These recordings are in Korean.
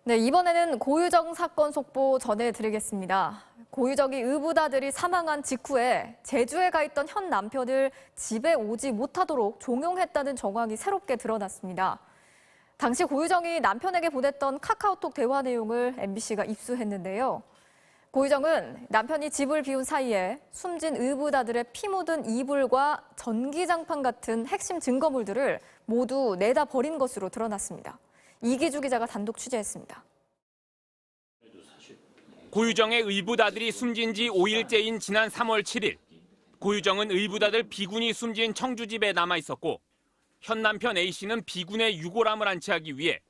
네, 이번에는 고유정 사건 속보 전해드리겠습니다. 고유정이 의붓아들이 사망한 직후에 제주에 가 있던 현 남편을 집에 오지 못하도록 종용했다는 정황이 새롭게 드러났습니다. 당시 고유정이 남편에게 보냈던 카카오톡 대화 내용을 MBC가 입수했는데요. 고유정은 남편이 집을 비운 사이에 숨진 의붓아들의 피 묻은 이불과 전기장판 같은 핵심 증거물들을 모두 내다 버린 것으로 드러났습니다. 이기주 기자가 단독 취재했습니다. 고유정의 의붓아들이 숨진 지 5일째인 지난 3월 7일, 고유정은 의붓아들 B군이 숨진 청주집에 남아 있었고 현 남편 A씨는 B군의 유골함을 안치하기 위해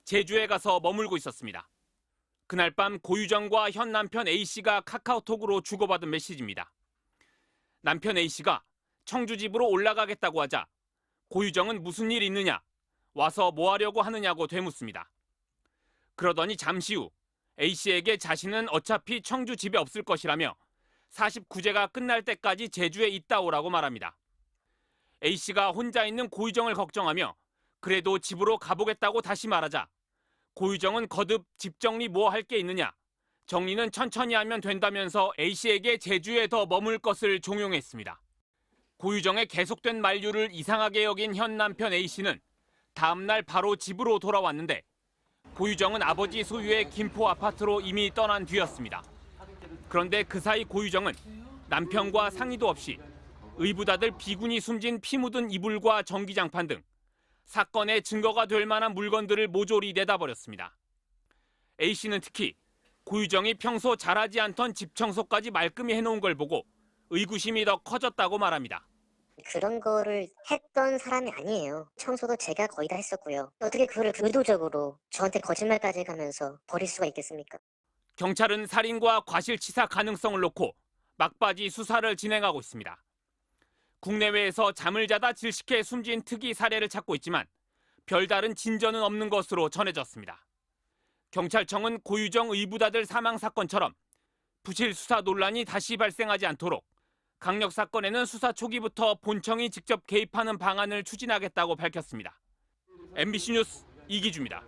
제주에 가서 머물고 있었습니다. 그날 밤 고유정과 현 남편 A씨가 카카오톡으로 주고받은 메시지입니다. 남편 A씨가 청주집으로 올라가겠다고 하자 고유정은 무슨 일 있느냐, 와서 뭐 하려고 하느냐고 되묻습니다. 그러더니 잠시 후 A씨에게 자신은 어차피 청주 집에 없을 것이라며 49제가 끝날 때까지 제주에 있다 오라고 말합니다. A씨가 혼자 있는 고유정을 걱정하며 그래도 집으로 가보겠다고 다시 말하자 고유정은 거듭 집 정리 뭐 할 게 있느냐, 정리는 천천히 하면 된다면서 A씨에게 제주에 더 머물 것을 종용했습니다. 고유정의 계속된 만류를 이상하게 여긴 현 남편 A씨는 다음 날 바로 집으로 돌아왔는데 고유정은 아버지 소유의 김포 아파트로 이미 떠난 뒤였습니다. 그런데 그 사이 고유정은 남편과 상의도 없이 의붓아들 B군이 숨진 피 묻은 이불과 전기장판 등 사건의 증거가 될 만한 물건들을 모조리 내다버렸습니다. A씨는 특히 고유정이 평소 잘하지 않던 집 청소까지 말끔히 해놓은 걸 보고 의구심이 더 커졌다고 말합니다. 그런 거를 했던 사람이 아니에요. 청소도 제가 거의 다 했었고요. 어떻게 그거를 의도적으로 저한테 거짓말까지 가면서 버릴 수가 있겠습니까? 경찰은 살인과 과실치사 가능성을 놓고 막바지 수사를 진행하고 있습니다. 국내외에서 잠을 자다 질식해 숨진 특이 사례를 찾고 있지만 별다른 진전은 없는 것으로 전해졌습니다. 경찰청은 고유정 의붓아들 사망 사건처럼 부실 수사 논란이 다시 발생하지 않도록 강력 사건에는 수사 초기부터 본청이 직접 개입하는 방안을 추진하겠다고 밝혔습니다. MBC 뉴스 이기주입니다.